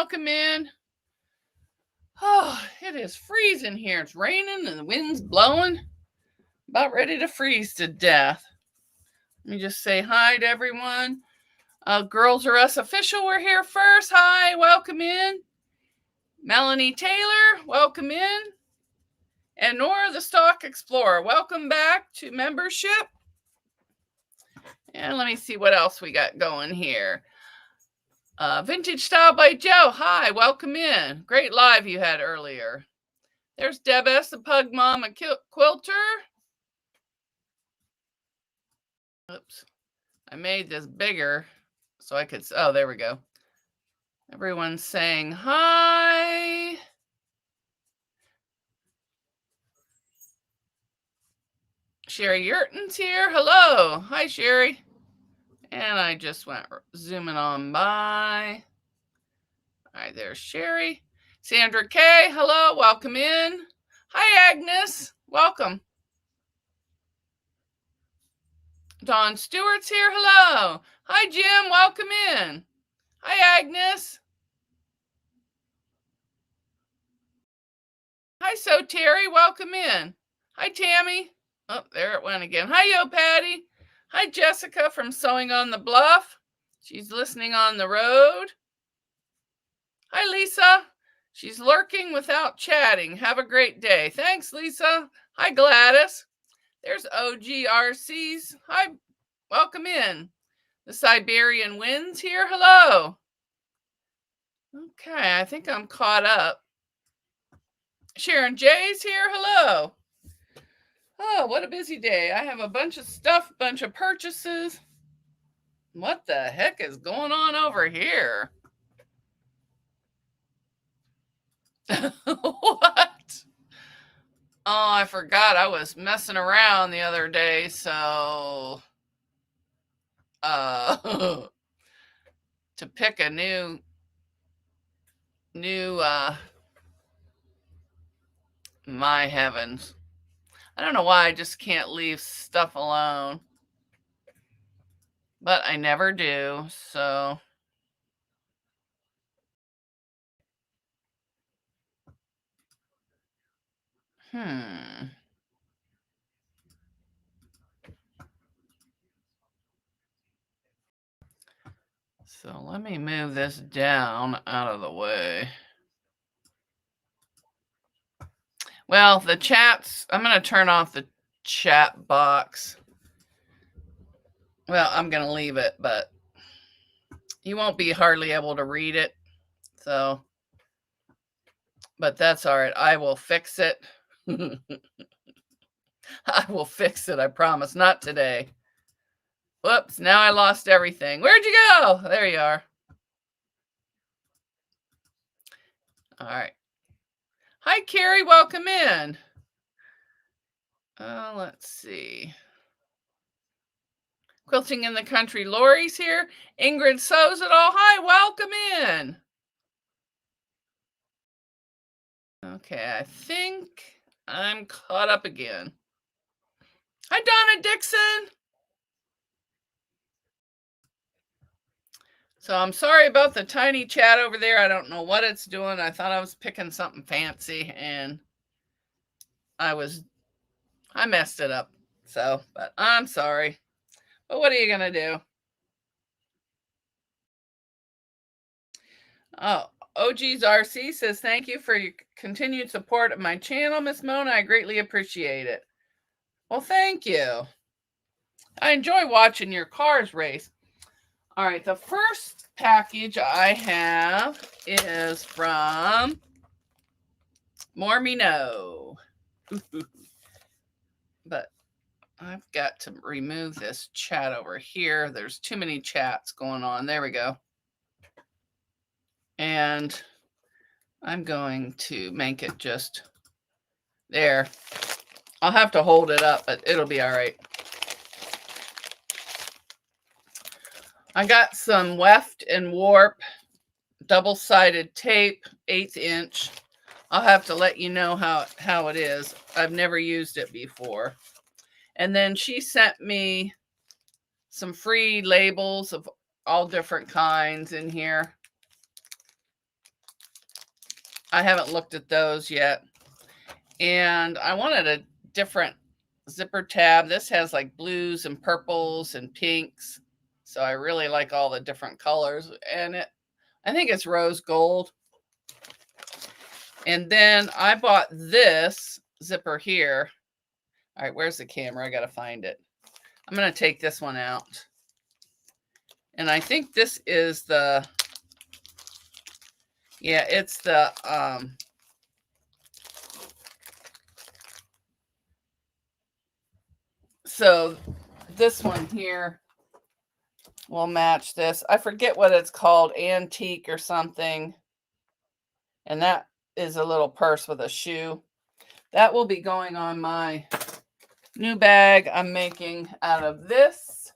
welcome in. Oh, it is freezing here. It's raining and the wind's blowing. About ready to freeze to death. Let me just say hi to everyone. Girls Are Us official, we're here first. Hi, welcome in. Melanie Taylor, welcome in. And Nora the Stock Explorer, welcome back to membership. And let me see what else we got going here. Vintage Style by Joe, hi, welcome in. Great live you had earlier. There's Deb S, the Pug Mama Quilter. Oops, I made this bigger so I could, oh, there we go. Everyone's saying hi. Sherry Yurton's here. Hello. Hi, Sherry. And I just went zooming on by. All right, there's Sherry. Sandra K, hello. Welcome in. Hi, Agnes. Welcome. Dawn Stewart's here. Hello. Hi, Jim. Welcome in. Hi, Agnes. Hi, So Terry. Welcome in. Hi, Tammy. Oh, there it went again. Hi, Yo Patty. Hi, Jessica from Sewing on the Bluff. She's listening on the road. Hi, Lisa. She's lurking without chatting. Have a great day. Thanks, Lisa. Hi, Gladys. There's OGRCs. Hi, welcome in. The Siberian Winds here. Hello. Okay, I think I'm caught up. Sharon J's here. Hello. Oh, what a busy day. I have a bunch of stuff, bunch of purchases. What the heck is going on over here? What? Oh, I forgot I was messing around the other day, so to pick a new my heavens. I don't know why I just can't leave stuff alone. But I never do, so So let me move this down out of the way. Well, the chats, I'm going to turn off the chat box. Well, I'm going to leave it, but you won't be hardly able to read it. So, but that's all right. I will fix it. I will fix it. I promise. Not today. Whoops. Now I lost everything. Where'd you go? There you are. All right. Hi, Carrie. Welcome in. Let's see. Quilting in the Country. Lori's here. Ingrid sews it all. Hi, welcome in. Okay, I think I'm caught up again. Hi, Donna Dixon. So I'm sorry about the tiny chat over there. I don't know what it's doing. I thought I was picking something fancy and I messed it up. So, but I'm sorry. But what are you going to do? Oh, OG's RC says, thank you for your continued support of my channel, Miss Mona. I greatly appreciate it. Well, thank you. I enjoy watching your cars race. All right, the first package I have is from More Me Know. But I've got to remove this chat over here. There's too many chats going on. There we go. And I'm going to make it just there. I'll have to hold it up, but it'll be all right. I got some weft and warp double-sided tape, 1/8 inch. I'll have to let you know how it is. I've never used it before. And then she sent me some free labels of all different kinds in here. I haven't looked at those yet. And I wanted a different zipper tab. This has like blues and purples and pinks. So I really like all the different colors. And I think it's rose gold. And then I bought this zipper here. All right, where's the camera? I got to find it. I'm going to take this one out. And I think this is the, yeah, it's the, so this one here will match this. I forget what it's called, antique or something. And that is a little purse with a shoe. That will be going on my new bag I'm making out of this.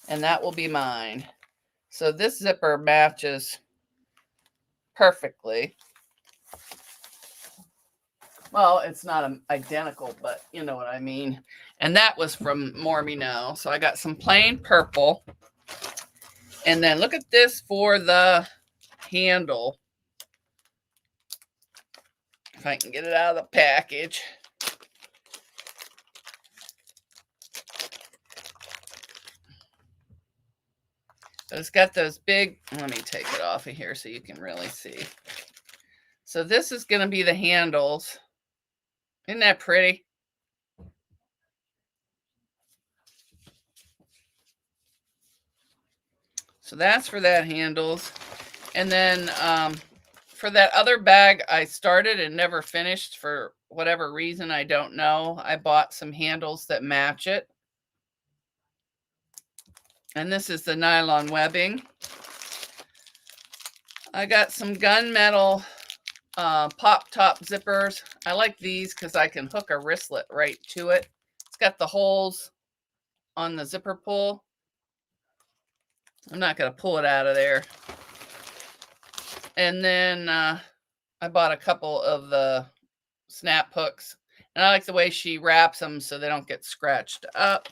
And that will be mine. So this zipper matches perfectly. Well, it's not identical, but you know what I mean. And that was from More Me Know. So I got some plain purple. And then look at this for the handle. If I can get it out of the package. It's got those big, let me take it off of here so you can really see. So this is going to be the handles. Isn't that pretty? So that's for that handles. And then for that other bag, I started and never finished for whatever reason, I don't know. I bought some handles that match it. And this is the nylon webbing. I got some gunmetal pop top zippers. I like these because I can hook a wristlet right to it. It's got the holes on the zipper pull. I'm not going to pull it out of there. And then I bought a couple of the snap hooks. And I like the way she wraps them so they don't get scratched up.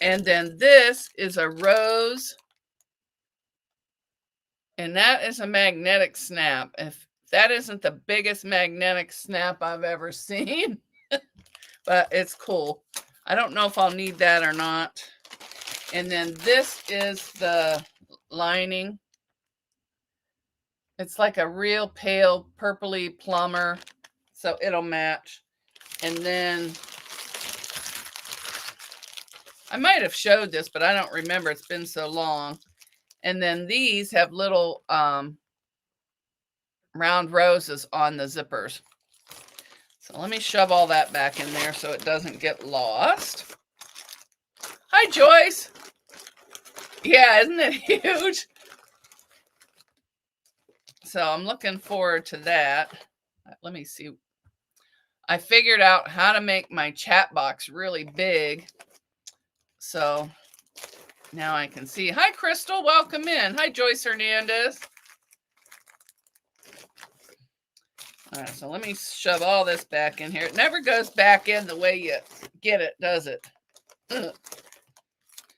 And then this is a rose. And that is a magnetic snap. If that isn't the biggest magnetic snap I've ever seen, but it's cool. I don't know if I'll need that or not. And then this is the lining. It's like a real pale purpley plumber, so it'll match. And then I might have showed this, but I don't remember. It's been so long. And then these have little round roses on the zippers. So let me shove all that back in there so it doesn't get lost. Hi, Joyce. Yeah, isn't it huge? So I'm looking forward to that. Let me see. I figured out how to make my chat box really big. So now I can see. Hi, Crystal. Welcome in. Hi, Joyce Hernandez. All right, so let me shove all this back in here. It never goes back in the way you get it, does it?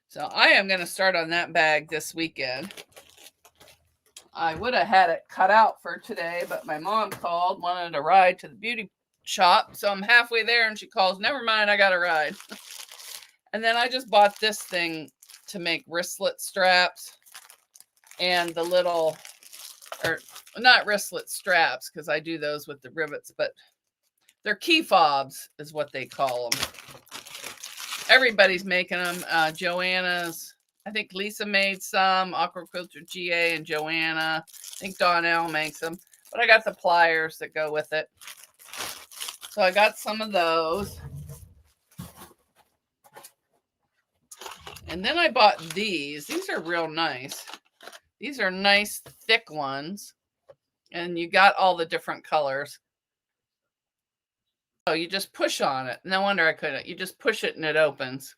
So I am going to start on that bag this weekend. I would have had it cut out for today, but my mom called, wanted a ride to the beauty shop. So I'm halfway there and she calls, never mind, I got a ride. And then I just bought this thing to make wristlet straps and the little, or not wristlet straps because I do those with the rivets, but they're key fobs is what they call them. Everybody's making them. Joanna's, I think Lisa made some, Aqua Quilter GA and Joanna. I think Donnell makes them, but I got the pliers that go with it. So I got some of those. And then I bought these. These are real nice. These are nice, thick ones. And you got all the different colors. Oh, you just push on it. No wonder I couldn't. You just push it and it opens.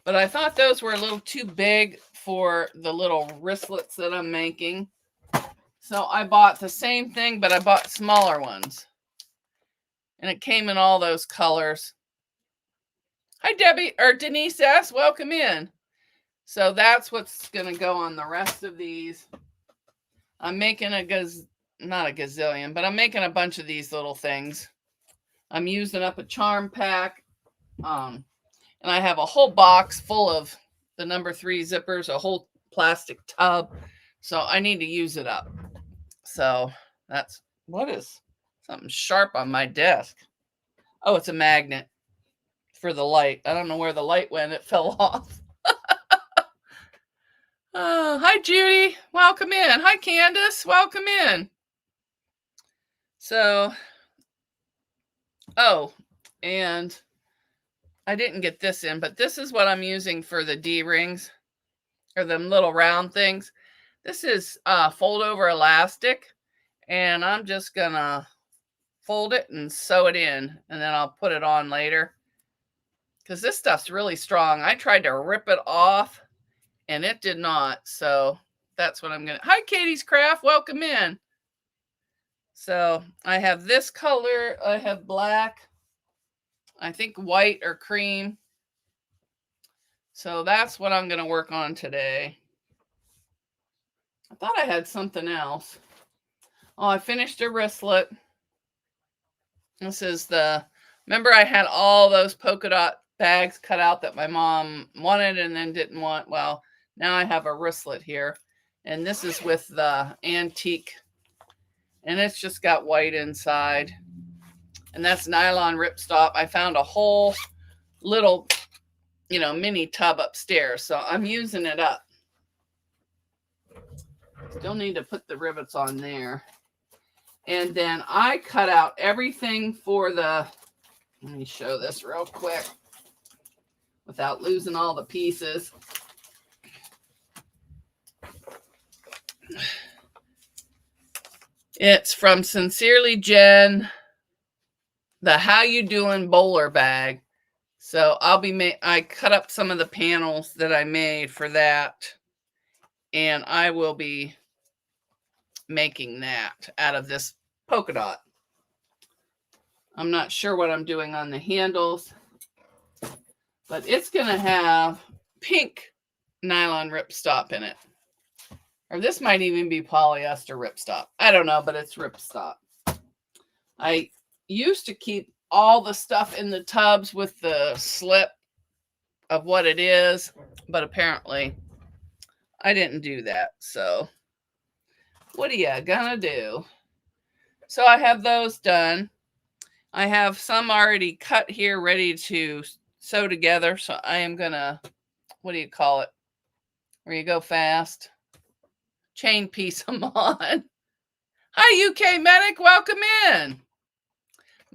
But I thought those were a little too big for the little wristlets that I'm making. So I bought the same thing, but I bought smaller ones. And it came in all those colors. Hi, Debbie, or Denise S. Welcome in. So that's what's going to go on the rest of these. I'm making not a gazillion, but I'm making a bunch of these little things. I'm using up a charm pack. And I have a whole box full of the number 3 zippers, a whole plastic tub. So I need to use it up. So that's what is something sharp on my desk. Oh, it's a magnet for the light. I don't know where the light went. It fell off. Hi, Judy. Welcome in. Hi, Candace. Welcome in. So, and I didn't get this in, but this is what I'm using for the D-rings, or them little round things. This is fold over elastic, and I'm just gonna fold it and sew it in, and then I'll put it on later, because this stuff's really strong. I tried to rip it off and it did not. So that's what I'm gonna. Hi, Katie's Craft. Welcome in. So I have this color. I have black. I think white or cream. So that's what I'm gonna work on today. I thought I had something else. Oh, I finished a wristlet. This is remember I had all those polka dot bags cut out that my mom wanted and then didn't want. Well, now I have a wristlet here. And this is with the antique. And it's just got white inside. And that's nylon ripstop. I found a whole little, mini tub upstairs. So I'm using it up. Still need to put the rivets on there. And then I cut out everything for let me show this real quick without losing all the pieces. It's from Sincerely Jen, the How You Doing bowler bag. So I cut up some of the panels that I made for that, and I will be making that out of this polka dot. I'm not sure what I'm doing on the handles, but it's going to have pink nylon ripstop in it. Or this might even be polyester ripstop. I don't know, but it's ripstop. I used to keep all the stuff in the tubs with the slip of what it is, but apparently I didn't do that. So what are you gonna do? So I have those done. I have some already cut here ready to sew together. So I am gonna, what do you call it? Where you go fast? Chain piece them on. Hi, UK Medic. Welcome in.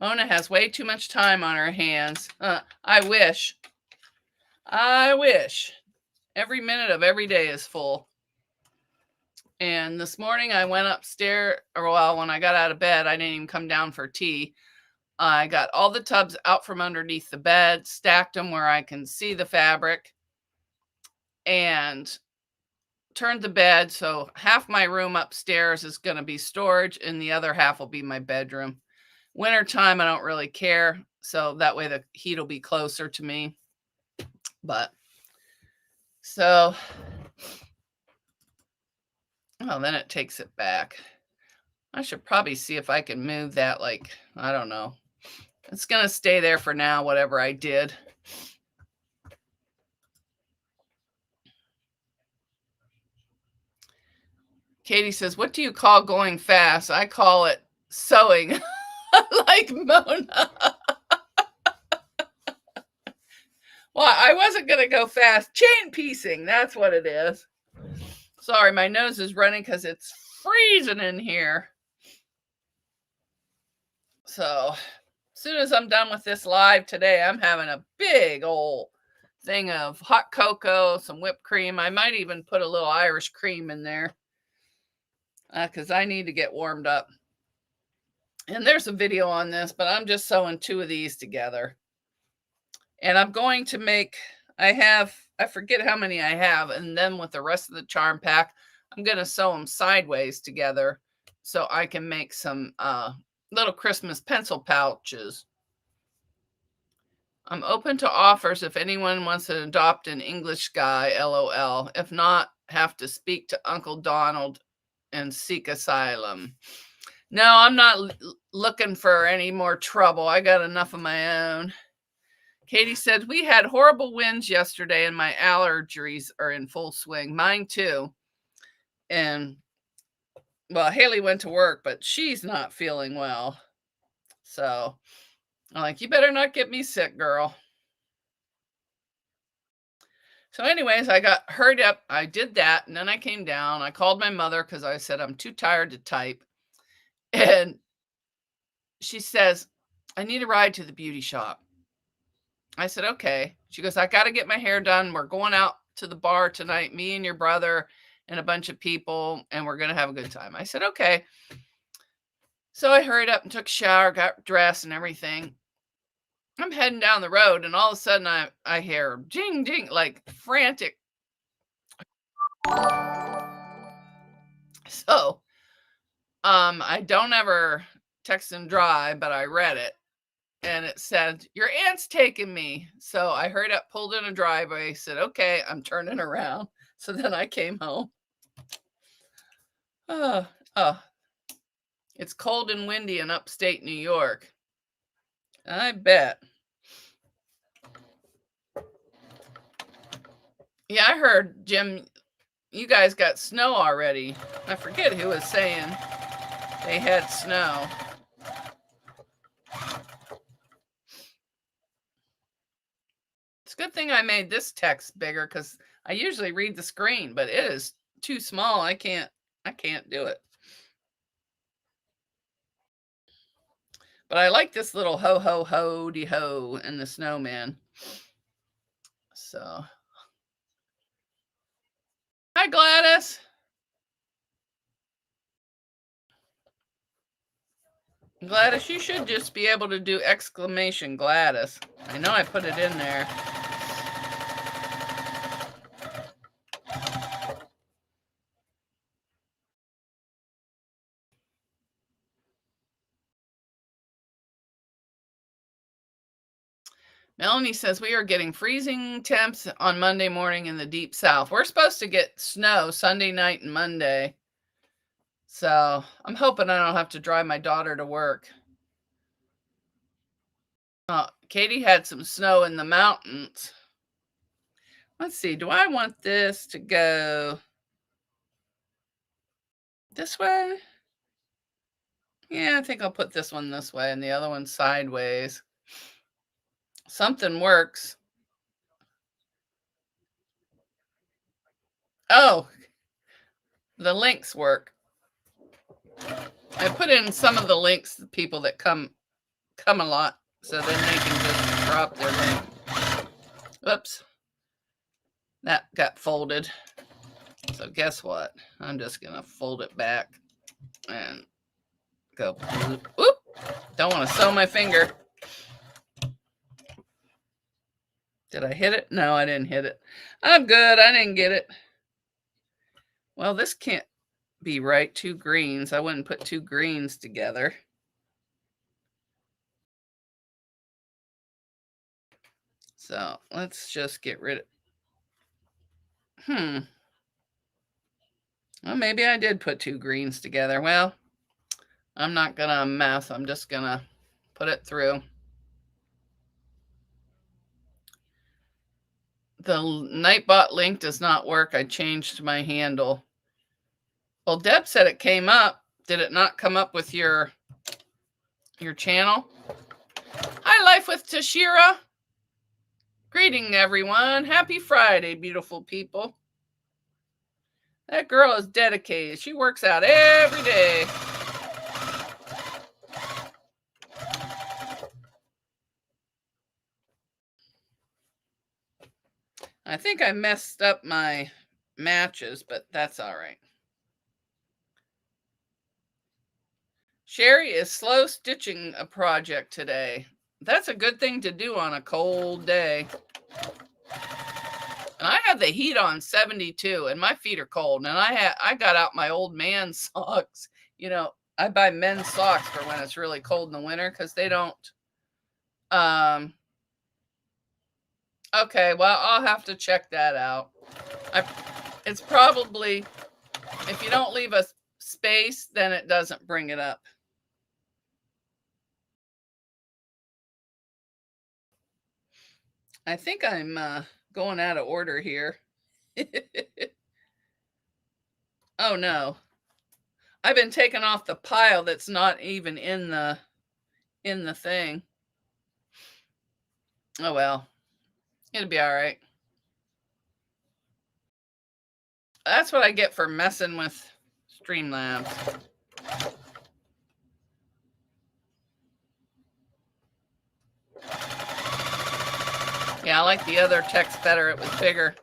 Mona has way too much time on her hands. I wish. Every minute of every day is full. And this morning I went upstairs, when I got out of bed, I didn't even come down for tea. I got all the tubs out from underneath the bed, stacked them where I can see the fabric, and turned the bed. So half my room upstairs is going to be storage and the other half will be my bedroom. Wintertime, I don't really care. So that way the heat will be closer to me. But so, then it takes it back. I should probably see if I can move that. I don't know. It's going to stay there for now, whatever I did. Katie says, what do you call going fast? I call it sewing. Like Mona. Well, I wasn't going to go fast. Chain piecing. That's what it is. Sorry, my nose is running because it's freezing in here. So, as soon as I'm done with this live today, I'm having a big old thing of hot cocoa, some whipped cream. I might even put a little Irish cream in there because I need to get warmed up. And there's a video on this, but I'm just sewing 2 of these together. And I'm going to make, I forget how many I have, and then with the rest of the charm pack, I'm going to sew them sideways together so I can make some little Christmas pencil pouches. I'm open to offers if anyone wants to adopt an English guy, LOL. If not, have to speak to Uncle Donald and seek asylum. No, I'm not looking for any more trouble. I got enough of my own. Katie said, we had horrible winds yesterday and my allergies are in full swing. Mine too. And well, Haley went to work, but she's not feeling well. So I'm like, you better not get me sick, girl. So anyways, I got hurried up. I did that. And then I came down. I called my mother because I said, I'm too tired to type. And she says, I need a ride to the beauty shop. I said, okay. She goes, I got to get my hair done. We're going out to the bar tonight, me and your brother and a bunch of people, and we're going to have a good time. I said, okay. So I hurried up and took a shower, got dressed and everything. I'm heading down the road, and all of a sudden I hear jing, jing, like frantic. So I don't ever text and drive, but I read it. And it said, your aunt's taking me. So I hurried up, pulled in a driveway, said, okay, I'm turning around. So then I came home. Oh, it's cold and windy in upstate New York. I bet. Yeah, I heard, Jim, you guys got snow already. I forget who was saying they had snow. It's a good thing I made this text bigger because I usually read the screen, but it is too small. I can't do it. But I like this little ho ho ho de ho and the snowman. So hi, Gladys. Gladys, you should just be able to do exclamation Gladys. I know I put it in there. Melanie says we are getting freezing temps on Monday morning in the deep south. We're supposed to get snow Sunday night and Monday. So I'm hoping I don't have to drive my daughter to work. Katie had some snow in the mountains. Let's see. Do I want this to go this way? Yeah, I think I'll put this one this way and the other one sideways. Something works. Oh, the links work. I put in some of the links, the people that come a lot, so then they can just drop their link. Oops. That got folded. So guess what? I'm just going to fold it back and go. Whoop. Don't want to sew my finger. Did I hit it? No, I didn't hit it. I'm good. I didn't get it. Well, this can't be right. 2 greens. I wouldn't put 2 greens together. So let's just get rid of. Well, maybe I did put 2 greens together. Well, I'm not going to mess. I'm just going to put it through. The Nightbot link does not work. I changed my handle. Well, Deb said it came up. Did it not come up with your channel? Hi, Life with Tashira. Greeting, everyone. Happy Friday, beautiful people. That girl is dedicated. She works out every day. I think I messed up my matches, but that's all right. Sherry is slow stitching a project today. That's a good thing to do on a cold day. And I have the heat on 72 and my feet are cold. And I got out my old man socks. You know, I buy men's socks for when it's really cold in the winter because they don't. Okay, well, I'll have to check that out. It's probably, if you don't leave a space, then it doesn't bring it up. I think I'm going out of order here. Oh no. I've been taking off the pile that's not even in the thing. Oh well. It'll be all right. That's what I get for messing with Streamlabs. Yeah, I like the other text better. It was bigger.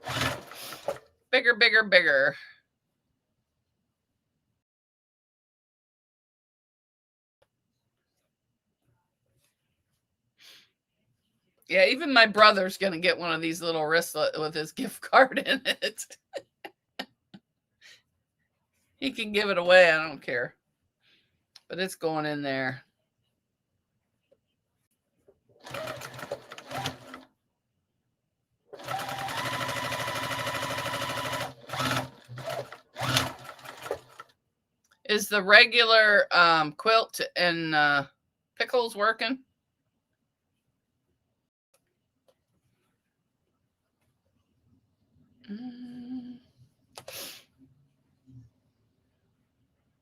Bigger, bigger, bigger. Yeah, even my brother's going to get one of these little wristlets with his gift card in it. He can give it away. I don't care. But it's going in there. Is the regular quilt and pickles working?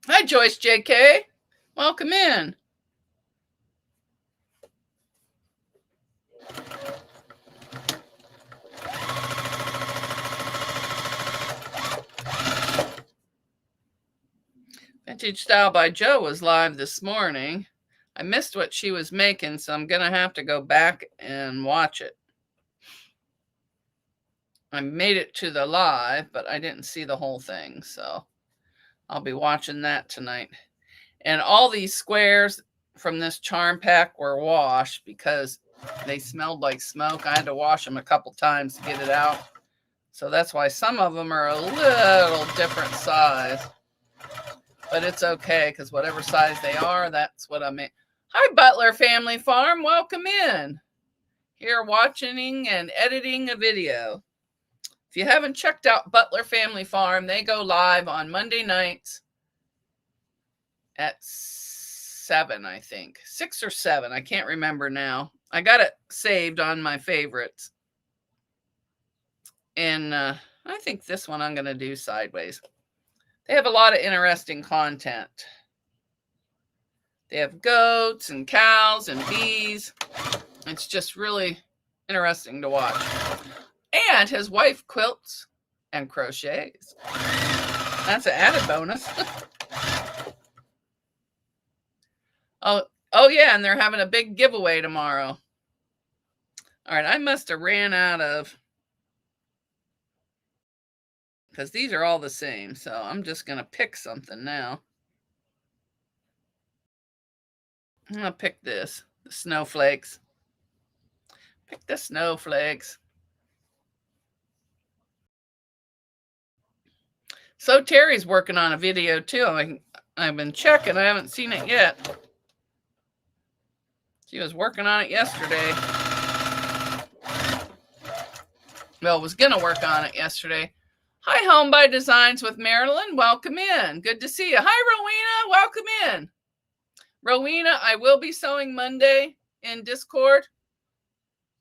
Hi, Joyce JK. Welcome in. Vintage Style by Joe was live this morning. I missed what she was making, so I'm going to have to go back and watch it. I made it to the live, but I didn't see the whole thing, so I'll be watching that tonight. And all these squares from this charm pack were washed because they smelled like smoke. I had to wash them a couple times to get it out. So that's why some of them are a little different size. But it's okay, because whatever size they are, that's what I make. Hi, Butler Family Farm. Welcome in. Here watching and editing a video. If you haven't checked out Butler Family Farm, they go live on Monday nights at 7, I think. 6 or 7. I can't remember now. I got it saved on my favorites. And I think this one I'm going to do sideways. They have a lot of interesting content. They have goats and cows and bees. It's just really interesting to watch. And his wife quilts and crochets. That's an added bonus. Oh yeah, and they're having a big giveaway tomorrow. All right, I must have ran out of, because these are all the same. So I'm just going to pick something now. I'm going to pick this, the snowflakes. Pick the snowflakes. So Terry's working on a video too. I've been checking. I haven't seen it yet. She was working on it yesterday. Well, was going to work on it yesterday. Hi, Home by Designs with Marilyn. Welcome in. Good to see you. Hi, Rowena. Welcome in. Rowena, I will be sewing Monday in Discord.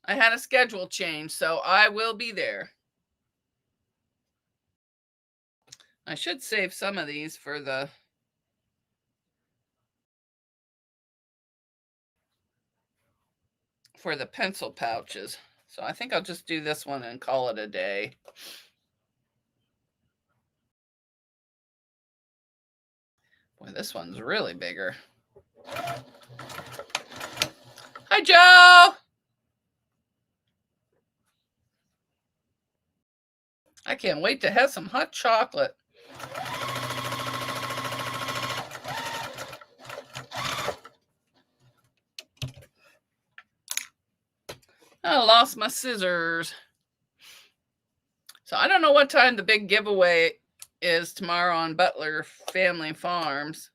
I had a schedule change, so I will be there. I should save some of these for the pencil pouches. So I think I'll just do this one and call it a day. Boy, this one's really bigger. Hi, Joe. I can't wait to have some hot chocolate. I lost my scissors. So I don't know what time the big giveaway is tomorrow on Butler Family Farms.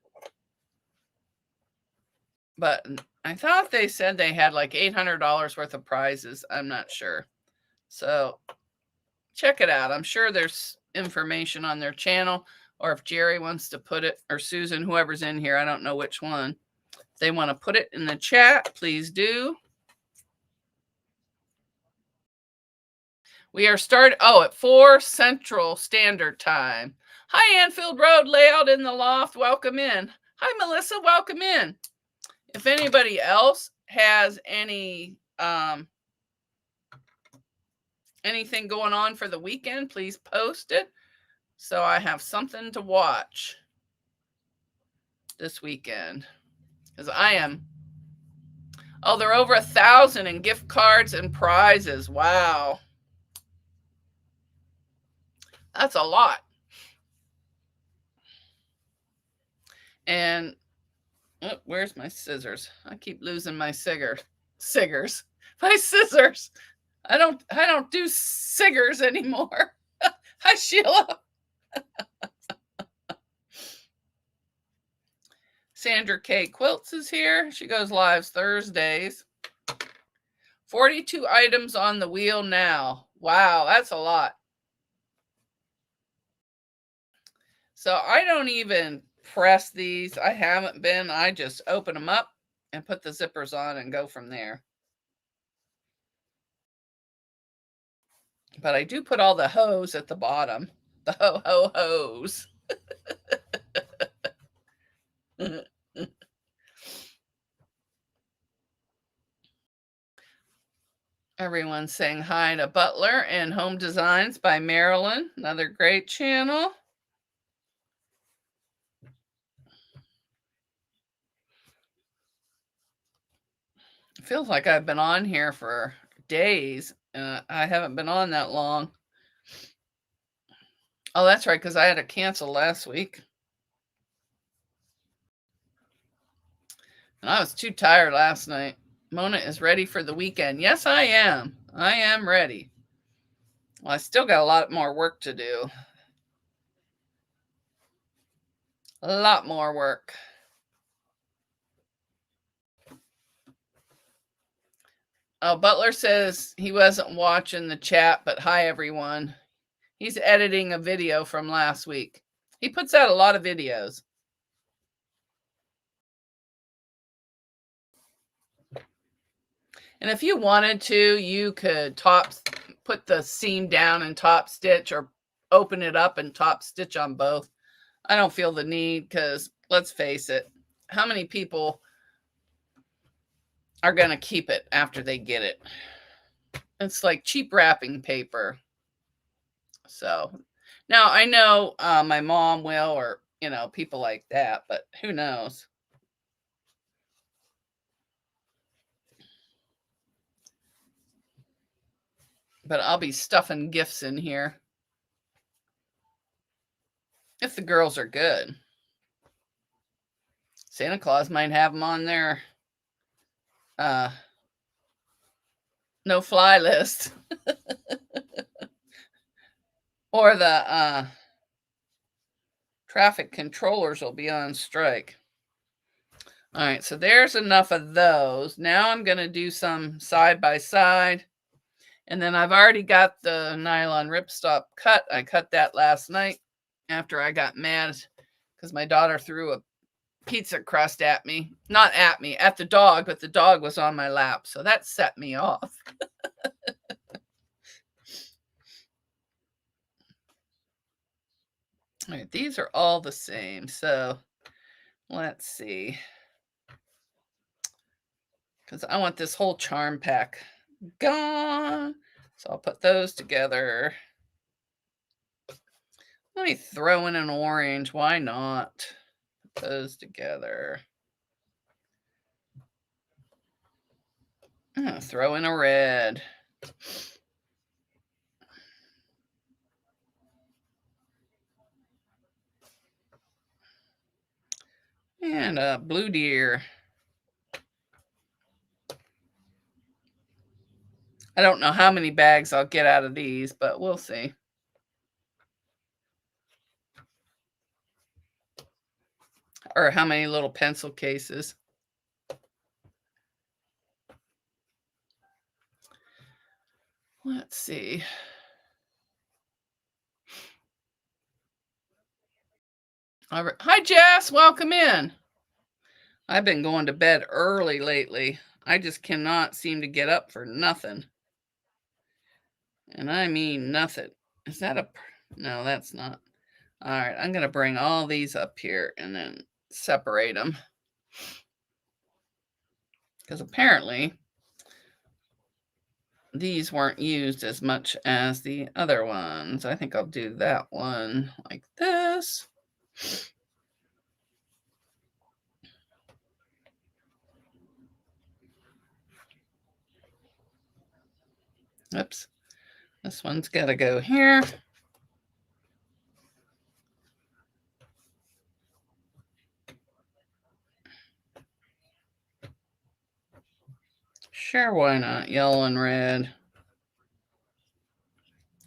But I thought they said they had like $800 worth of prizes. I'm not sure. So check it out. I'm sure there's information on their channel. Or if Jerry wants to put it, or Susan, whoever's in here, I don't know which one. If they want to put it in the chat, please do. We are at 4 Central Standard Time. Hi, Anfield Road Layout in the Loft. Welcome in. Hi, Melissa. Welcome in. If anybody else has anything going on for the weekend, please post it so I have something to watch this weekend. Because they're over 1,000 in gift cards and prizes. Wow. That's a lot. And where's my scissors? I keep losing my scissors. My scissors. I don't do scissors anymore. Hi, Sheila. Sandra K. Quilts is here. She goes lives Thursdays. 42 items on the wheel now. Wow, that's a lot. So I don't even press these. I haven't been. I just open them up and put the zippers on and go from there. But I do put all the hose at the bottom. The hose. Everyone's saying hi to Butler and Home Designs by Marilyn. Another great channel. It feels like I've been on here for days. I haven't been on that long. Oh, that's right, because I had to cancel last week. And I was too tired last night. Mona is ready for the weekend. Yes, I am. I am ready. Well, I still got a lot more work to do. A lot more work. Oh, Butler says he wasn't watching the chat, but hi, everyone. He's editing a video from last week. He puts out a lot of videos. And if you wanted to, you could put the seam down and top stitch, or open it up and top stitch on both. I don't feel the need, because let's face it, how many people are going to keep it after they get it? It's like cheap wrapping paper. So now I know my mom will, or, people like that, but who knows? But I'll be stuffing gifts in here if the girls are good. Santa Claus might have them on their no-fly list. Or the traffic controllers will be on strike. All right, so there's enough of those. Now I'm going to do some side by side. And then I've already got the nylon ripstop cut. I cut that last night after I got mad because my daughter threw a pizza crust at me. Not at me, at the dog, but the dog was on my lap. So that set me off. All right, these are all the same. So let's see. Because I want this whole charm pack gone. So I'll put those together. Let me throw in an orange. Why not? Put those together. I'm going to throw in a red. And a blue deer. I don't know how many bags I'll get out of these, but we'll see. Or how many little pencil cases. Let's see. All right. Hi, Jess. Welcome in. I've been going to bed early lately. I just cannot seem to get up for nothing. And I mean nothing. Is that a... No, that's not. All right. I'm going to bring all these up here and then separate them. Because apparently these weren't used as much as the other ones. I think I'll do that one like this. Oops. This one's got to go here. Sure, why not? Yellow and red.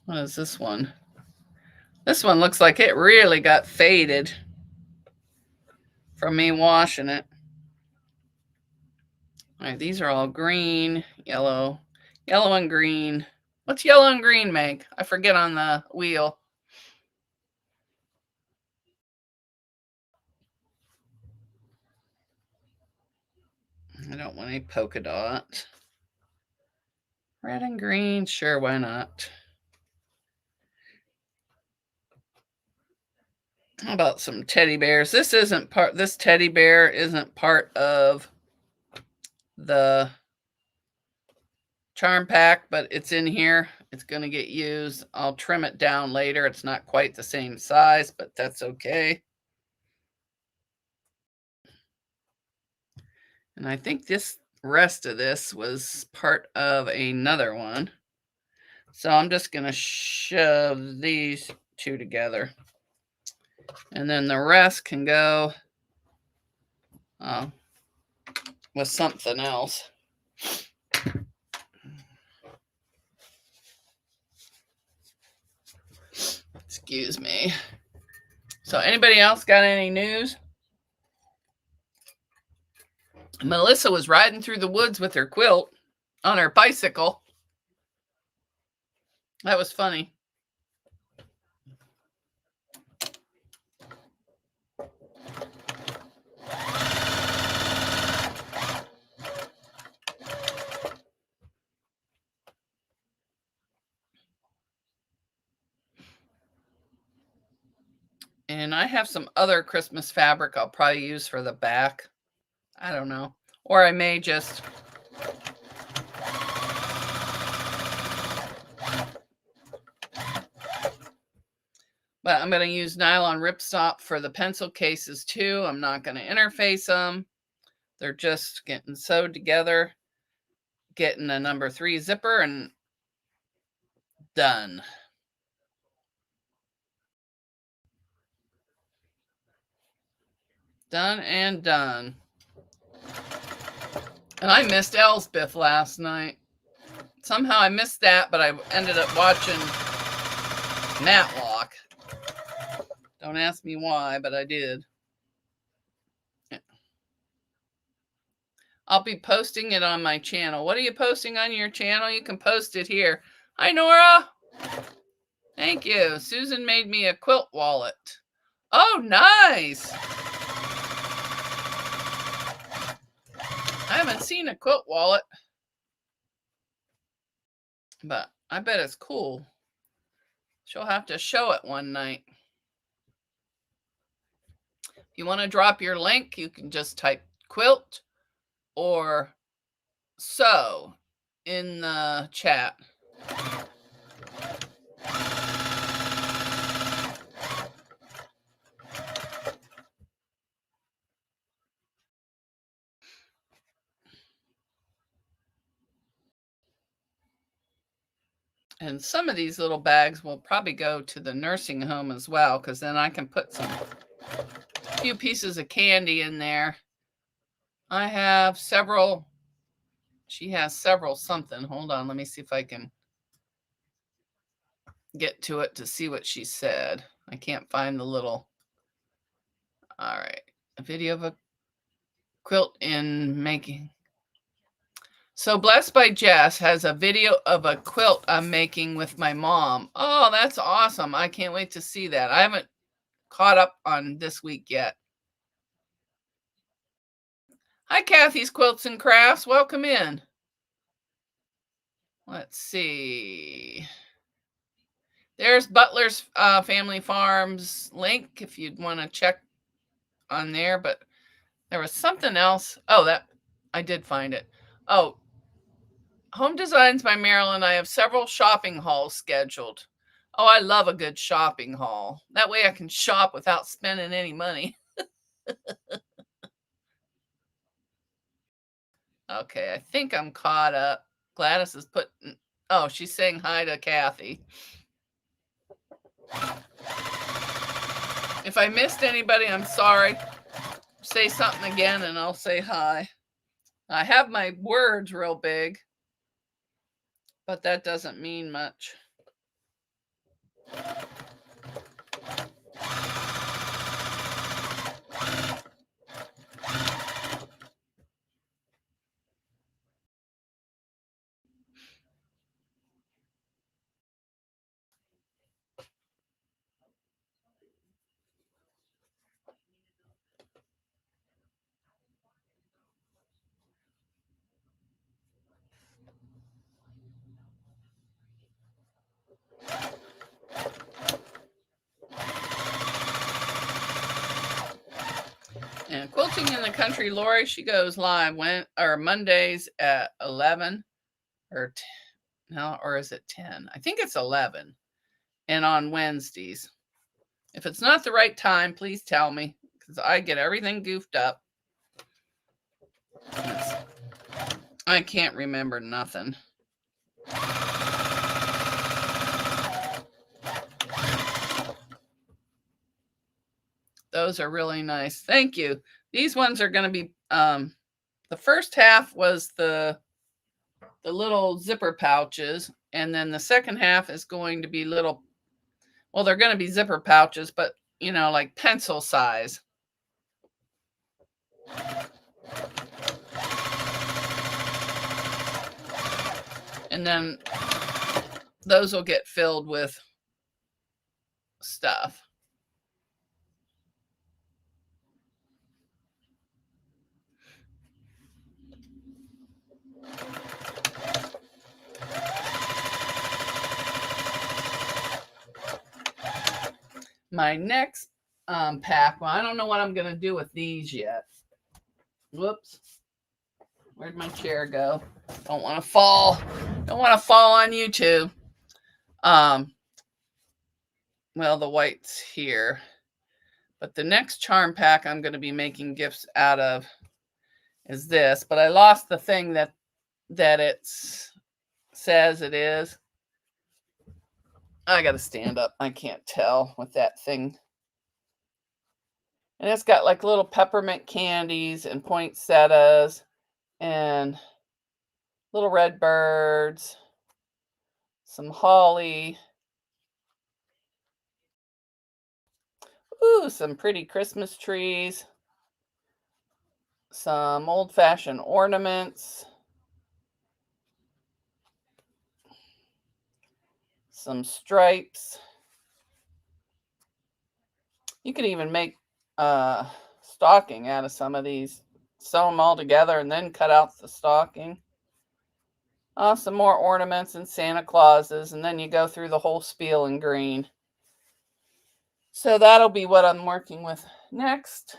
What is this one? This one looks like it really got faded from me washing it. All right, these are all green, yellow, yellow and green. What's yellow and green make? I forget on the wheel. I don't want a polka dot. Red and green, sure, why not? How about some teddy bears? This teddy bear isn't part of the charm pack, but it's in here. It's going to get used. I'll trim it down later. It's not quite the same size, but that's okay. And I think this rest of this was part of another one. So I'm just going to shove these two together. And then the rest can go with something else. Excuse me. So anybody else got any news? Melissa was riding through the woods with her quilt on her bicycle. That was funny. And I have some other Christmas fabric I'll probably use for the back. I don't know. Or I may just... But I'm going to use nylon ripstop for the pencil cases too. I'm not going to interface them. They're just getting sewed together. Getting a number 3 zipper and done. Done and done. And I missed Elsbeth last night. Somehow I missed that, but I ended up watching Matlock. Don't ask me why, but I did. I'll be posting it on my channel. What are you posting on your channel? You can post it here. Hi, Nora. Thank you. Susan made me a quilt wallet. Oh, nice. I haven't seen a quilt wallet, but I bet it's cool. She'll have to show it one night. If you want to drop your link, you can just type quilt or sew in the chat. And some of these little bags will probably go to the nursing home as well, because then I can put a few pieces of candy in there. I have several. She has several something. Hold on. Let me see if I can get to it to see what she said. I can't find the little. All right. A video of a quilt in making. So Blessed by Jess has a video of a quilt I'm making with my mom. Oh, that's awesome. I can't wait to see that. I haven't caught up on this week yet. Hi, Kathy's Quilts and Crafts. Welcome in. Let's see. There's Butler's Family Farms link if you'd want to check on there. But there was something else. Oh, that I did find it. Oh, Home Designs by Marilyn. I have several shopping hauls scheduled. Oh, I love a good shopping haul. That way I can shop without spending any money. Okay, I think I'm caught up. Gladys is putting, oh, she's saying hi to Kathy. If I missed anybody, I'm sorry. Say something again and I'll say hi. I have my words real big, but that doesn't mean much. And Quilting in the Country, Lori, she goes live Mondays at 11 or no, or is it 10? I think it's 11. And on Wednesdays. If it's not the right time, please tell me because I get everything goofed up. I can't remember nothing. Those are really nice. Thank you. These ones are going to be, the first half was the little zipper pouches. And then the second half is going to be little, well, they're going to be zipper pouches, but you know, like pencil size. And then those will get filled with stuff. My next pack, well, I don't know what I'm going to do with these yet. Whoops. Where'd my chair go? Don't want to fall. Don't want to fall on YouTube. Well, the white's here. But the next charm pack I'm going to be making gifts out of is this. But I lost the thing that it says it is. I got to stand up. I can't tell with that thing. And it's got like little peppermint candies and poinsettias and little red birds, some holly. Ooh, some pretty Christmas trees. Some old-fashioned ornaments. Some stripes. You could even make a stocking out of some of these. Sew them all together and then cut out the stocking. Some more ornaments and Santa Clauses, and then you go through the whole spiel in green. So that'll be what I'm working with next.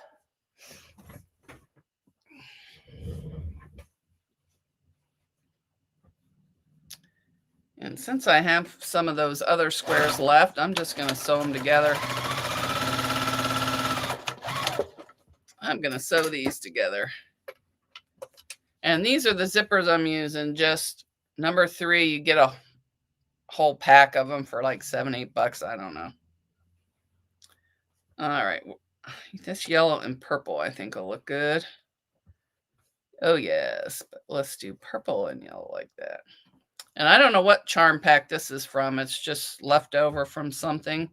And since I have some of those other squares left, I'm just going to sew them together. I'm going to sew these together. And these are the zippers I'm using. Just number 3, you get a whole pack of them for like $7-8. I don't know. All right. This yellow and purple I think will look good. Oh, yes. But let's do purple and yellow like that. And I don't know what charm pack this is from. It's just left over from something.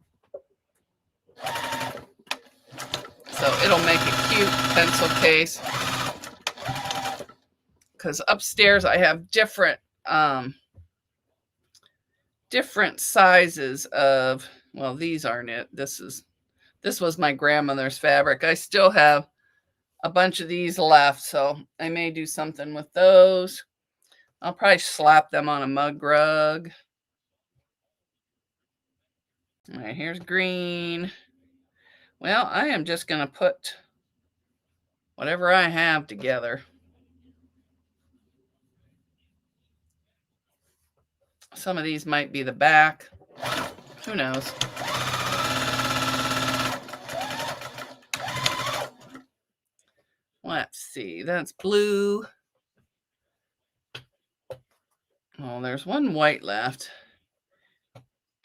So it'll make a cute pencil case. Because upstairs I have different sizes of, well, these aren't it. This is This was my grandmother's fabric. I still have a bunch of these left, so I may do something with those. I'll probably slap them on a mug rug. All right, here's green. Well, I am just going to put whatever I have together. Some of these might be the back. Who knows? Let's see. That's blue. Oh, there's one white left.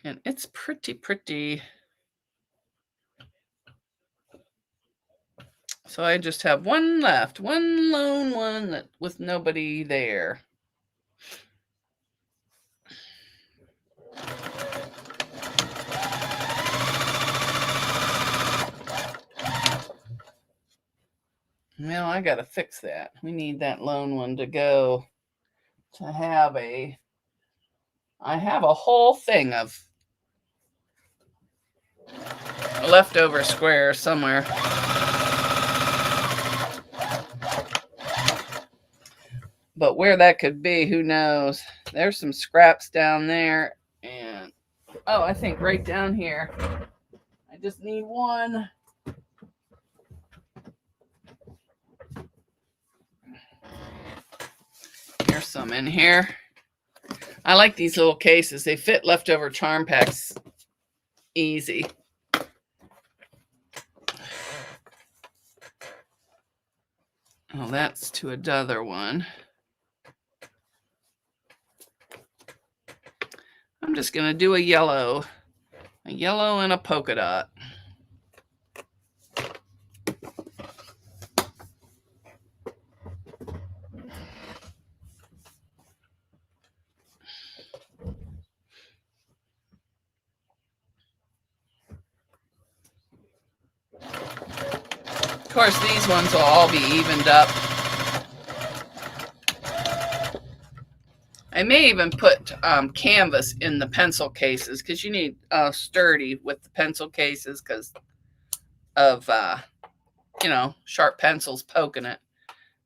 And it's pretty. So I just have one left. One lone one that with nobody there. Well, I got to fix that. We need that lone one to go to have a... I have a whole thing of leftover squares somewhere. But where that could be, who knows? There's some scraps down there. And, oh, I think right down here. I just need one. Here's some in here. I like these little cases. They fit leftover charm packs easy. Oh, that's to another one. I'm just going to do a yellow and a polka dot. Of course, these ones will all be evened up. I may even put canvas in the pencil cases because you need sturdy with the pencil cases because of, sharp pencils poking it.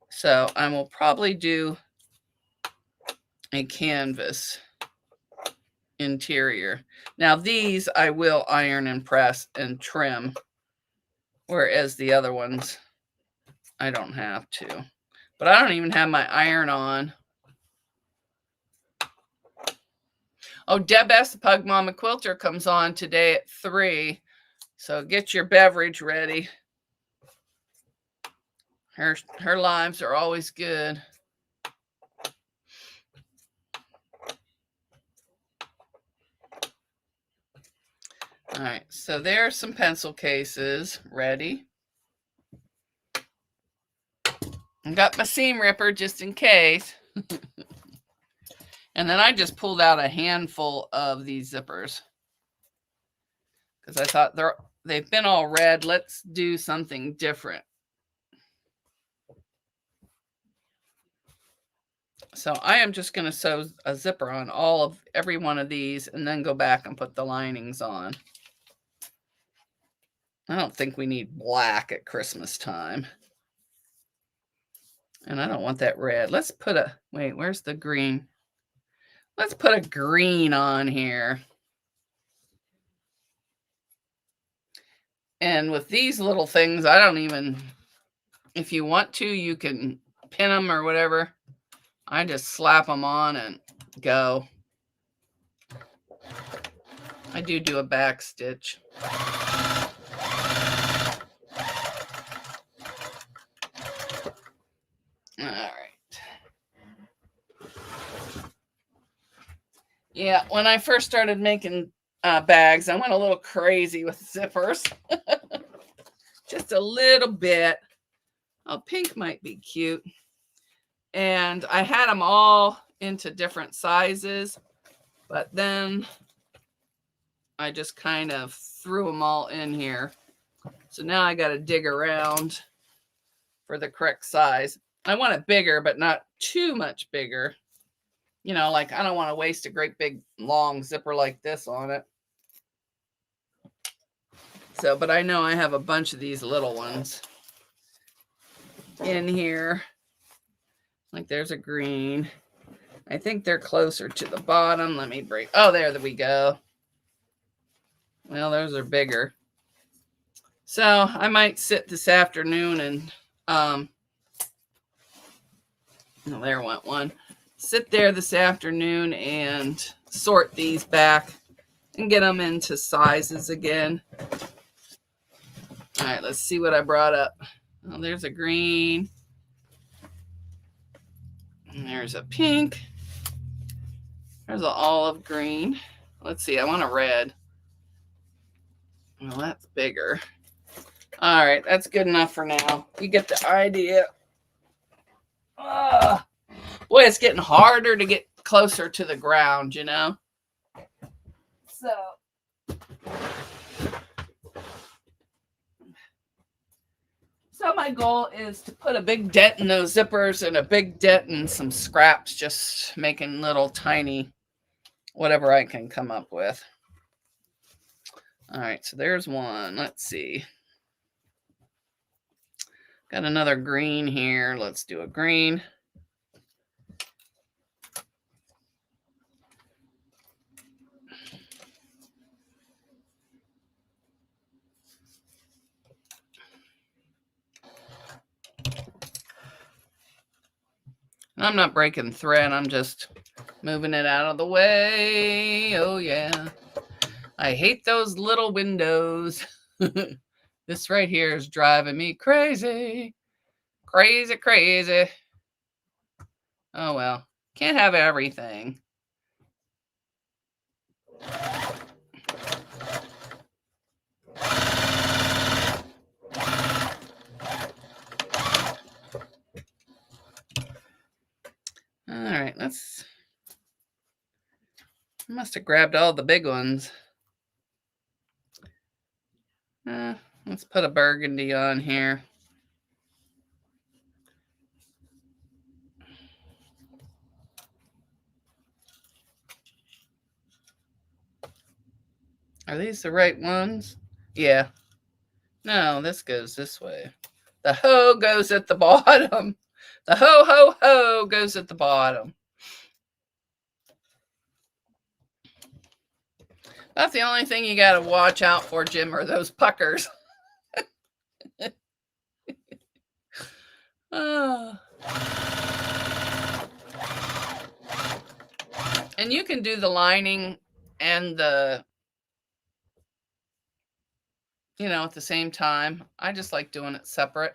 So I will probably do a canvas interior. Now these I will iron and press and trim, whereas the other ones I don't have to. But I don't even have my iron on. Oh, Deb S. the Pug Mama Quilter comes on today at 3. So get your beverage ready. Her lives are always good. All right, so there are some pencil cases ready. I got my seam ripper just in case. And then I just pulled out a handful of these zippers because I thought they've been all red. Let's do something different. So I am just going to sew a zipper on every one of these and then go back and put the linings on. I don't think we need black at Christmas time. And I don't want that red. Let's put wait, where's the green? Let's put a green on here. And with these little things, I don't even, if you want to, you can pin them or whatever. I just slap them on and go. I do a back stitch. All right. Yeah, when I first started making bags, I went a little crazy with zippers. Just a little bit. Oh, pink might be cute. And I had them all into different sizes, but then I just kind of threw them all in here. So now I got to dig around for the correct size. I want it bigger, but not too much bigger. You know, like I don't want to waste a great big long zipper like this on it. So, but I know I have a bunch of these little ones in here. Like there's a green. I think they're closer to the bottom. Let me break. Oh, there we go. Well, those are bigger. So I might sit this afternoon and, oh, there went one. Sit there this afternoon and sort these back and get them into sizes again. All right, let's see what I brought up. Oh, there's a green. And there's a pink. There's an olive green. Let's see, I want a red. Well, that's bigger. All right, that's good enough for now. You get the idea. Boy, it's getting harder to get closer to the ground, you know? So my goal is to put a big dent in those zippers and a big dent in some scraps, just making little tiny whatever I can come up with. All right, so there's one. Let's see. Got another green here. Let's do a green. I'm not breaking thread. I'm just moving it out of the way. Oh, yeah. I hate those little windows. This right here is driving me crazy. Crazy, crazy. Oh, well. Can't have everything. All right, I must have grabbed all the big ones. Let's put a burgundy on here. Are these the right ones? Yeah. No, this goes this way. The ho goes at the bottom. The ho, ho, ho goes at the bottom. That's the only thing you got to watch out for, Jim, are those puckers. Oh. And you can do the lining and the, at the same time. I just like doing it separate.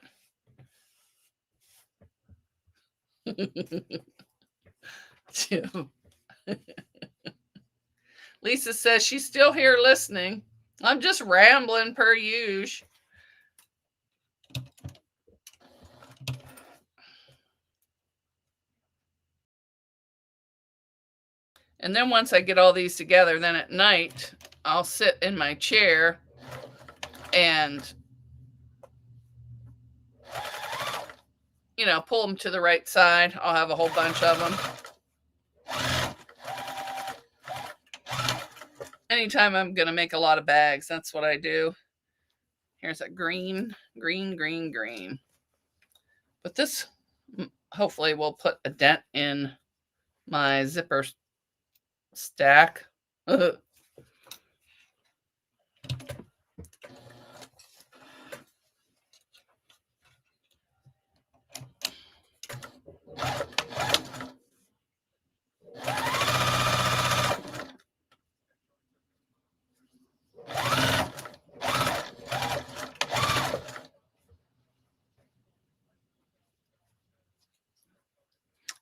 Lisa says she's still here listening. I'm just rambling per usual. And then once I get all these together, then at night, I'll sit in my chair and, pull them to the right side. I'll have a whole bunch of them. Anytime I'm going to make a lot of bags, that's what I do. Here's a green, green, green, green. But this hopefully will put a dent in my zipper stack.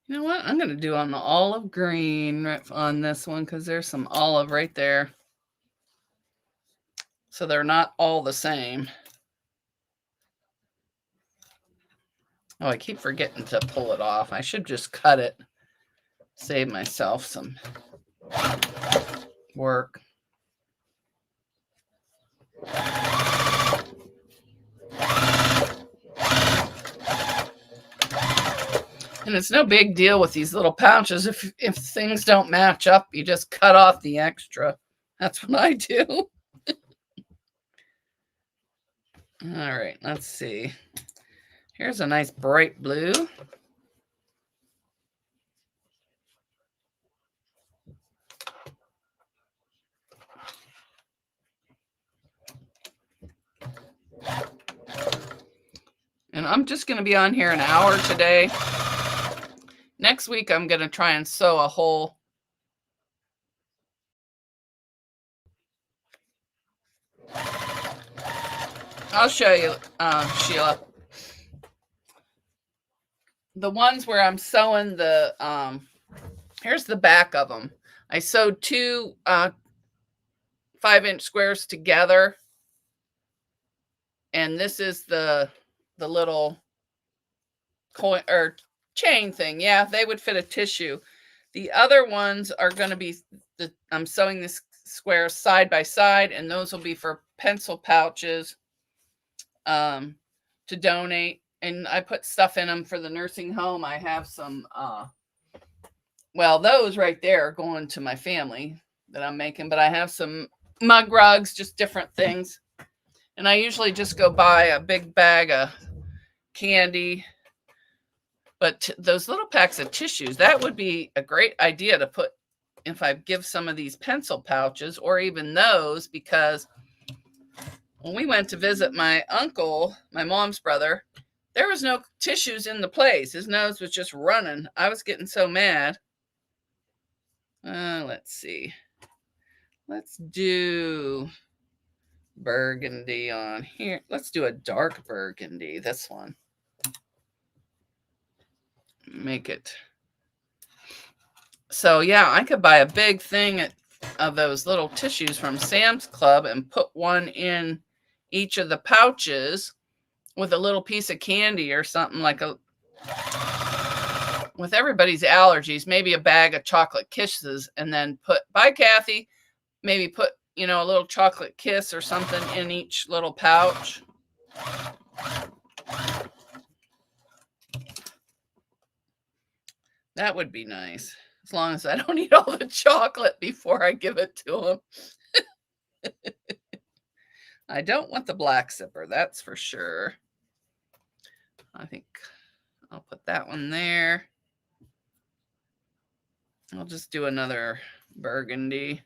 You know what? I'm going to do on the olive green on this one because there's some olive right there. So they're not all the same. Oh, I keep forgetting to pull it off. I should just cut it. Save myself some work. And it's no big deal with these little pouches. If things don't match up, you just cut off the extra. That's what I do. All right, let's see. Here's a nice bright blue. And I'm just going to be on here an hour today. Next week, I'm going to try and sew a whole. I'll show you, Sheila. The ones where I'm sewing the, here's the back of them. I sewed two 5-inch squares together. And this is the little coin or chain thing. Yeah, they would fit a tissue. The other ones are going to be, I'm sewing this square side by side, and those will be for pencil pouches to donate. And I put stuff in them for the nursing home. I have some, well, those right there are going to my family that I'm making, but I have some mug rugs, just different things. And I usually just go buy a big bag of candy. But those little packs of tissues, that would be a great idea to put if I give some of these pencil pouches or even those, because when we went to visit my uncle, my mom's brother, there was no tissues in the place. His nose was just running. I was getting so mad. Let's see. Let's do burgundy on here. Let's do a dark burgundy, this one. Make it. So yeah, I could buy a big thing of those little tissues from Sam's Club and put one in each of the pouches with a little piece of candy or something, like a, with everybody's allergies, maybe a bag of chocolate kisses, and then put, bye Kathy, maybe put, you know, a little chocolate kiss or something in each little pouch. That would be nice, as long as I don't eat all the chocolate before I give it to them. I don't want the black zipper, that's for sure. I think I'll put that one there. I'll just do another burgundy.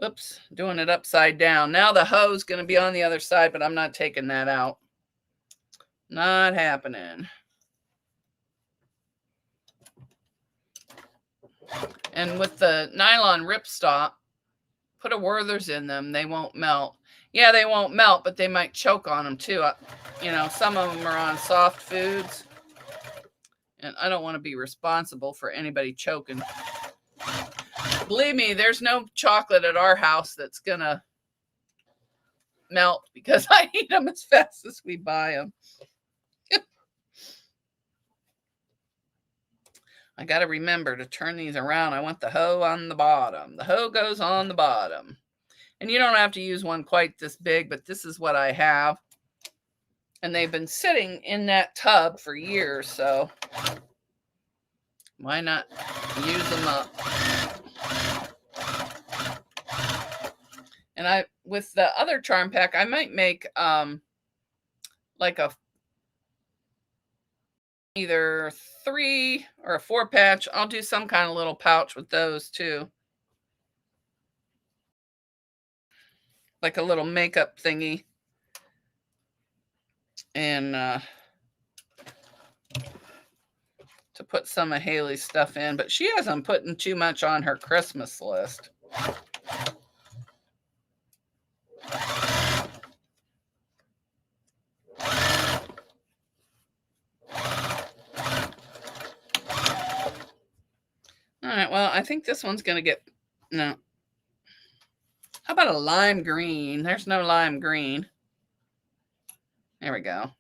Oops, doing it upside down. Now the hoe's going to be on the other side, but I'm not taking that out. Not happening. And with the nylon ripstop, put a Werther's in them. They won't melt. Yeah, they won't melt, but they might choke on them too. You know, some of them are on soft foods, and I don't want to be responsible for anybody choking. Believe me, there's no chocolate at our house that's going to melt because I eat them as fast as we buy them. I got to remember to turn these around. I want the hoe on the bottom. The hoe goes on the bottom. And you don't have to use one quite this big, but this is what I have. And they've been sitting in that tub for years, so why not use them up? And I, with the other charm pack, I might make like a either 3 or a 4 patch. I'll do some kind of little pouch with those too. Like a little makeup thingy. And to put some of Haley's stuff in. But she hasn't put too much on her Christmas list. All right, well, I think this one's going to get, no. How about a lime green? There's no lime green. There we go.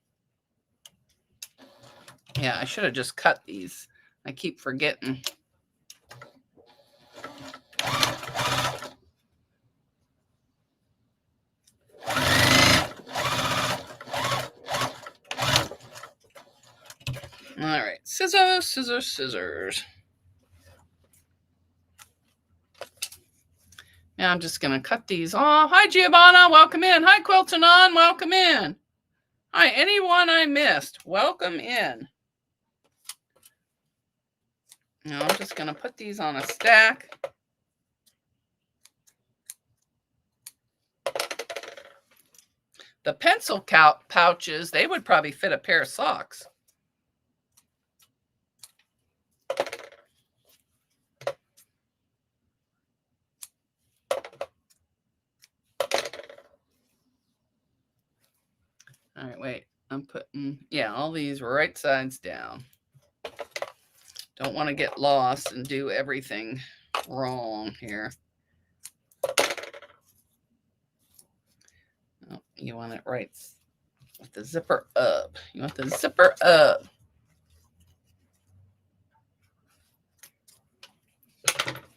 Yeah, I should have just cut these. I keep forgetting. All right, scissors, scissors, scissors. Now I'm just going to cut these off. Hi, Giovanna. Welcome in. Hi, Quiltanon. Welcome in. Hi, anyone I missed. Welcome in. Now I'm just going to put these on a stack. The pencil pouches, they would probably fit a pair of socks. All right, wait. I'm putting, yeah, all these right sides down. Don't want to get lost and do everything wrong here. Oh, you want it right with the zipper up. You want the zipper up.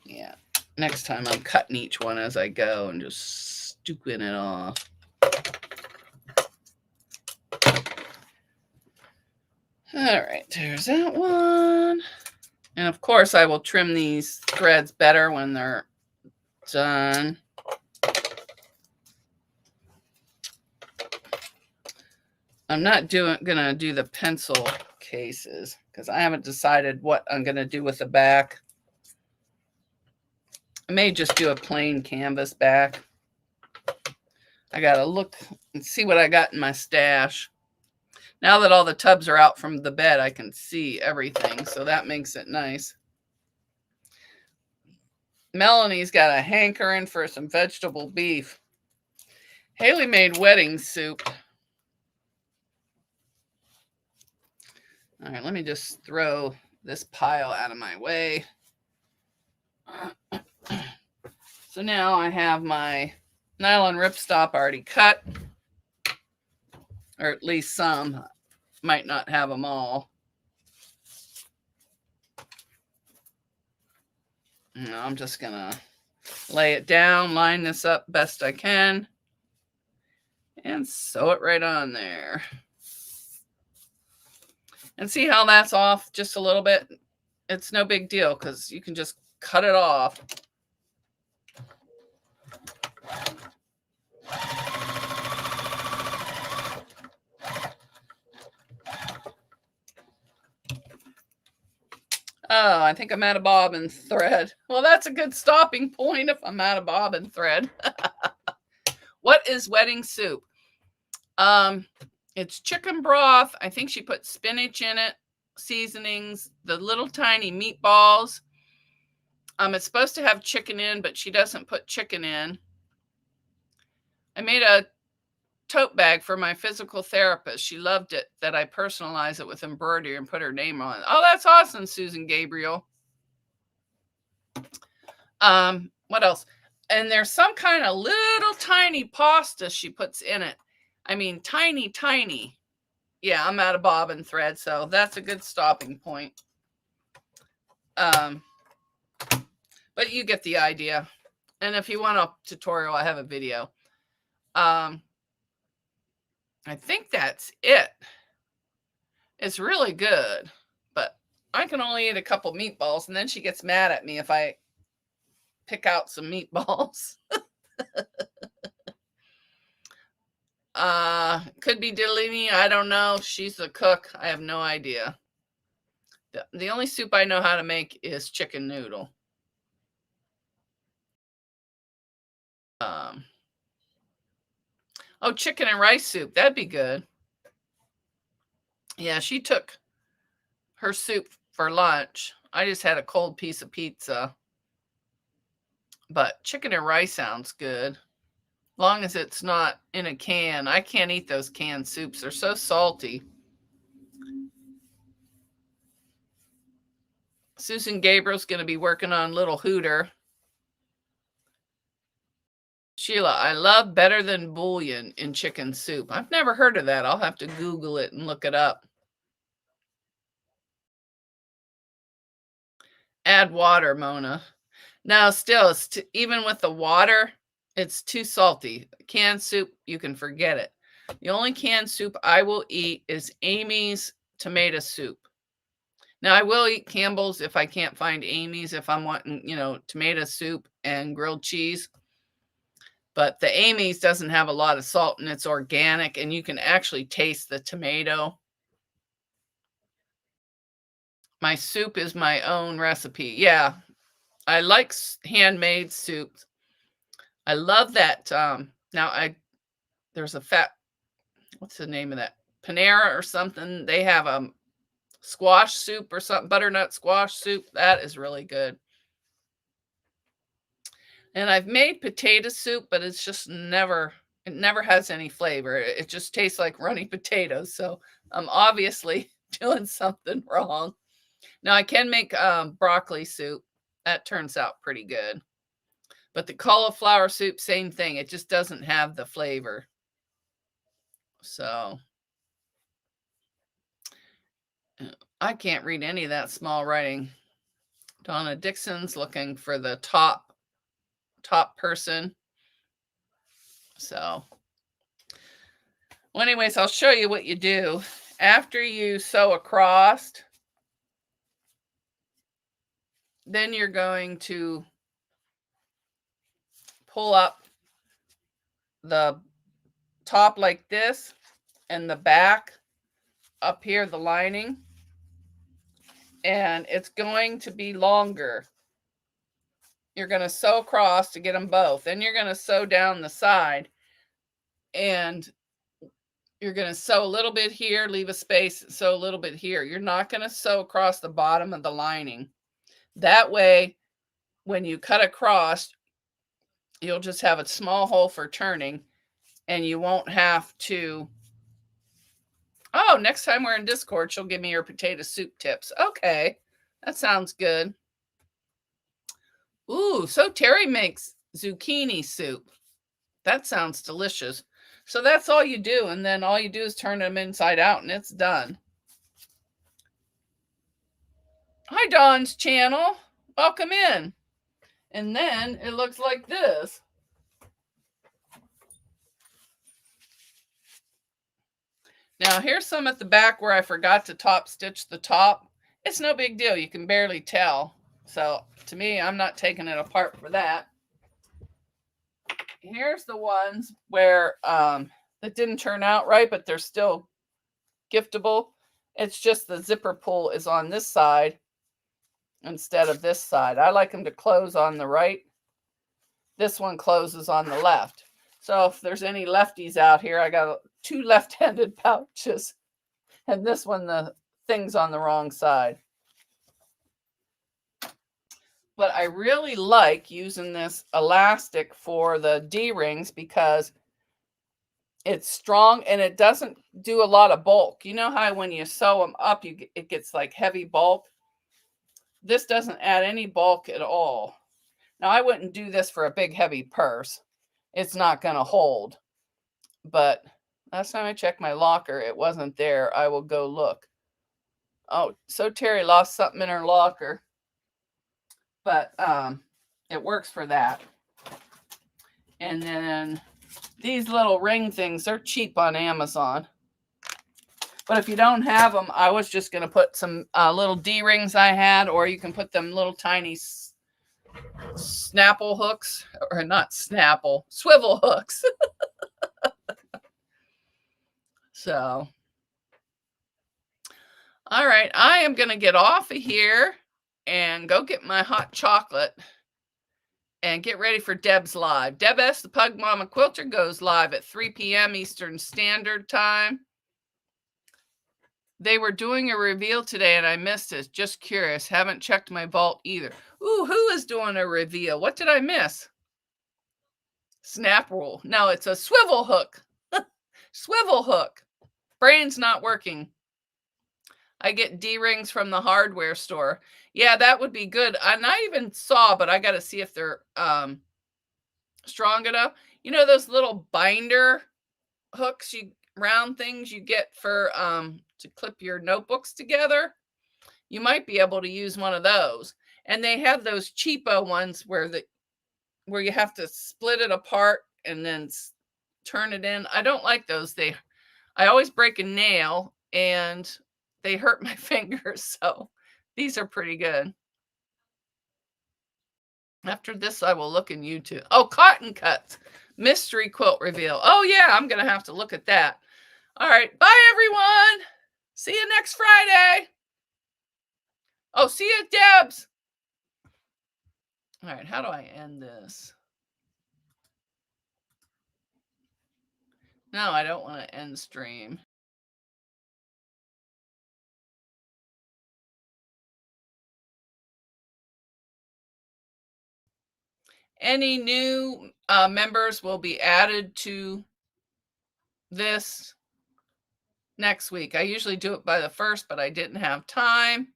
Yeah. Next time I'm cutting each one as I go and just scooping it off. All right, there's that one. And of course, I will trim these threads better when they're done. I'm not gonna do the pencil cases because I haven't decided what I'm gonna do with the back. I may just do a plain canvas back. I gotta look and see what I got in my stash. Now that all the tubs are out from the bed, I can see everything, so that makes it nice. Melanie's got a hankering for some vegetable beef. Haley made wedding soup. All right, let me just throw this pile out of my way. So now I have my nylon ripstop already cut, or at least some. Might not have them all. No, I'm just gonna lay it down, line this up best I can, and sew it right on there. And see how that's off just a little bit? It's no big deal because you can just cut it off. Oh, I think I'm out of bobbin thread. Well, that's a good stopping point if I'm out of bobbin thread. What is wedding soup? It's chicken broth. I think she put spinach in it, seasonings, the little tiny meatballs. It's supposed to have chicken in, but she doesn't put chicken in. I made a tote bag for my physical therapist. She loved it that I personalize it with embroidery and put her name on it. Oh, that's awesome, Susan Gabriel. What else? And there's some kind of little tiny pasta she puts in it. I mean, tiny, tiny. Yeah, I'm out of bobbin thread, so that's a good stopping point. But you get the idea. And if you want a tutorial, I have a video. I think that's it. It's really good, but I can only eat a couple meatballs, and then she gets mad at me if I pick out some meatballs. Could be Delaney. I don't know. She's the cook. I have no idea. The only soup I know how to make is chicken noodle. Oh, chicken and rice soup. That'd be good. Yeah, she took her soup for lunch. I just had a cold piece of pizza. But chicken and rice sounds good. Long as it's not in a can. I can't eat those canned soups. They're so salty. Susan Gabriel's going to be working on Little Hooter. Sheila, I love better than bouillon in chicken soup. I've never heard of that. I'll have to Google it and look it up. Add water, Mona. Now, still, even with the water, it's too salty. Canned soup, you can forget it. The only canned soup I will eat is Amy's tomato soup. Now, I will eat Campbell's if I can't find Amy's, if I'm wanting, tomato soup and grilled cheese. But the Amy's doesn't have a lot of salt and it's organic, and you can actually taste the tomato. My soup is my own recipe. Yeah, I like handmade soups. I love that. There's a what's the name of that? Panera or something. They have a squash soup or something, butternut squash soup. That is really good. And I've made potato soup, but it's just it never has any flavor. It just tastes like runny potatoes. So I'm obviously doing something wrong. Now I can make broccoli soup. That turns out pretty good. But the cauliflower soup, same thing. It just doesn't have the flavor. So I can't read any of that small writing. Donna Dixon's looking for the top person. So, well, anyways, I'll show you what you do. After you sew across, then you're going to pull up the top like this and the back up here, the lining, and it's going to be longer. You're going to sew across to get them both. Then you're going to sew down the side, and you're going to sew a little bit here, leave a space, sew a little bit here. You're not going to sew across the bottom of the lining. That way, when you cut across, you'll just have a small hole for turning, and you won't have to. Oh, next time we're in Discord, she'll give me your potato soup tips. Okay, that sounds good. Ooh, so Terry makes zucchini soup. That sounds delicious. So that's all you do, and then all you do is turn them inside out, and it's done. Hi, Dawn's channel. Welcome in. And then it looks like this. Now, here's some at the back where I forgot to top stitch the top. It's no big deal. You can barely tell. So, to me, I'm not taking it apart for that. Here's the ones where that didn't turn out right, but they're still giftable. It's just the zipper pull is on this side instead of this side. I like them to close on the right. This one closes on the left. So if there's any lefties out here, I got 2 left-handed pouches. And this one, the thing's on the wrong side. But I really like using this elastic for the D-rings because it's strong and it doesn't do a lot of bulk. You know how when you sew them up, it gets like heavy bulk? This doesn't add any bulk at all. Now, I wouldn't do this for a big, heavy purse. It's not going to hold. But last time I checked my locker, it wasn't there. I will go look. Oh, so Terry lost something in her locker. But it works for that. And then these little ring things, they're cheap on Amazon. But if you don't have them, I was just going to put some little D-rings I had, or you can put them little tiny Snapple hooks, or not Snapple, swivel hooks. So, all right, I am going to get off of here and go get my hot chocolate and get ready for Deb's live. Deb S. the Pug Mama Quilter goes live at 3 p.m. Eastern Standard Time. They were doing a reveal today and I missed it. Just curious. Haven't checked my vault either. Ooh, who is doing a reveal? What did I miss? Snap roll. No, it's a swivel hook. Swivel hook. Brain's not working. I get D-rings from the hardware store. Yeah, that would be good. And I even saw, but I got to see if they're strong enough. You know those little binder hooks, round things you get for to clip your notebooks together? You might be able to use one of those. And they have those cheapo ones where you have to split it apart and then turn it in. I don't like those. I always break a nail and they hurt my fingers. So these are pretty good. After this, I will look in YouTube. Oh, cotton cuts. Mystery quilt reveal. Oh, yeah, I'm going to have to look at that. All right. Bye, everyone. See you next Friday. Oh, see you, Debs. All right. How do I end this? No, I don't want to end stream. Any new members will be added to this next week. I usually do it by the 1st, but I didn't have time.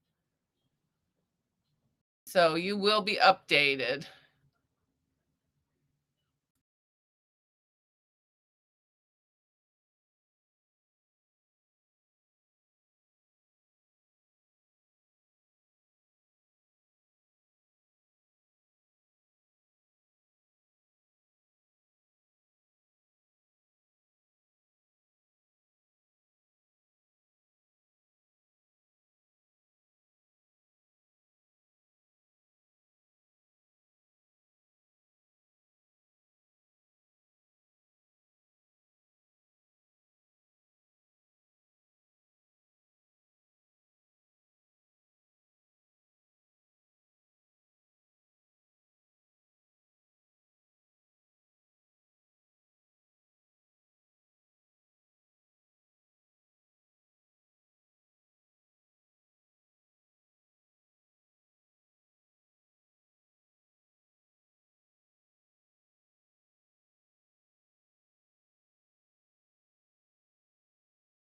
So you will be updated.